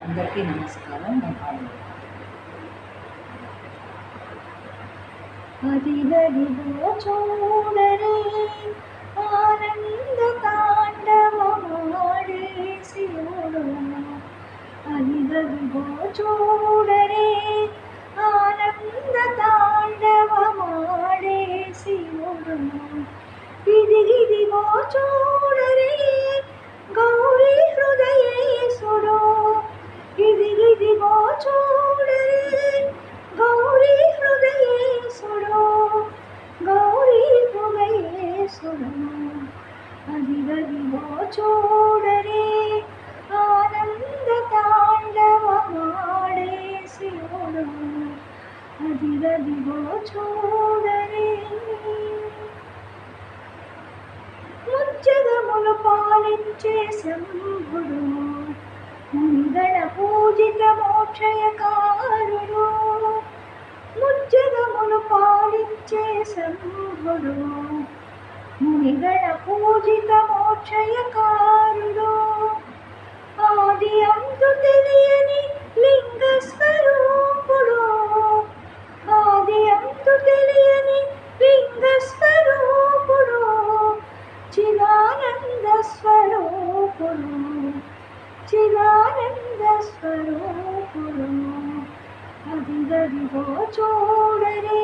అందరికీ నమస్కారం. నా పాడు అదిగదిగో చూడరే ఆనంద తాండవమాడే శివుడు. అదిగదిగో చూడరే ఆనంద తాండవమాడే శివుడు. ఇదిగిదిగో చూడరే గౌరీ హృదయేశుడు. ఇదిగిదిగో చూడరే గౌరీ హృదయేశుడు. గౌరీ హృదయేశుడు. అదిగదిగో చూడరే ఆనంద తాండవమాడే శివుడు. అదిగదిగో చూడరే ముజ్జగములు పాలించే శంభుడు. మునిగణ పూజిత మోక్షయకారుడు. ముజ్జగములు పాలించే శంభుడు. మునిగణ పూజిత మోక్షయకారుడు. ఆది అంతు తెలియని లింగ స్వరూపుడు. ఆది అంతు తెలియని లింగ స్వరూపుడు. చిదానంద స్వరూపుడు. చిదానంద స్వరూపుడు. అదిగదిగో చూడరే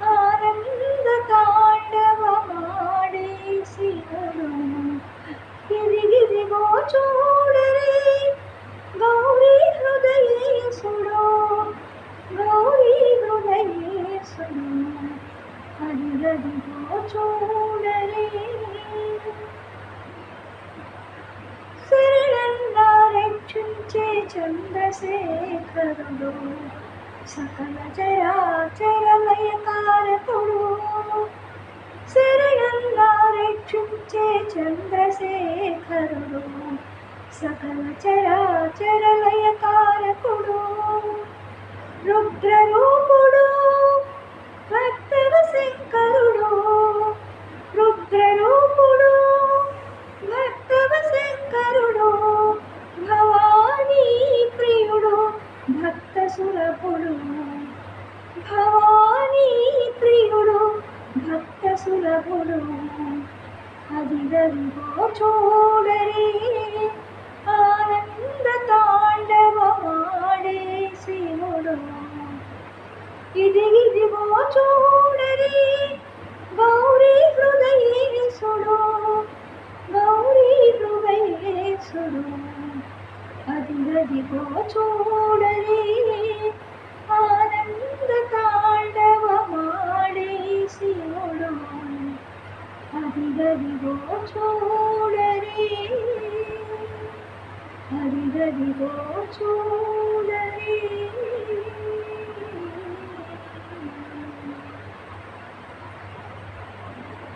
ఆనంద తాండవమాడే శివుడు. ఇదిగిదిగో చూడరే గౌరీ హృదయేశుడు. గౌరీ హృదయేశుడు. అదిగదిగో చూడరే శరణంగా రక్షించే చంద్రశేఖరుడు. సకల చరాచరలయ కారకుడు. శరణంగా రక్షించే చంద్రశేఖరుడు. సకల చరాచరలయ కారకుడు. రుద్రరూపుడు భక్తవ శంకరుడు. రుద్రరూపుడు భక్తవ శంకరుడు. భవానీ ప్రియుడు భక్త సులభుడు. భవానీ ప్రియుడు భక్త సులభుడు. అదిగదిగో చూడరే ఆనంద తాండవమాడే శివుడు. ఇదిగిదిగో చూడరే గౌరీ హృదయేశుడు. గౌరీ హృదయేశుడు. అదిగదిగో చూడరే ఆనంద తాండవమాడే శివుడు. అదిగదిగో చూడరే. అదిగదిగో చూడరే.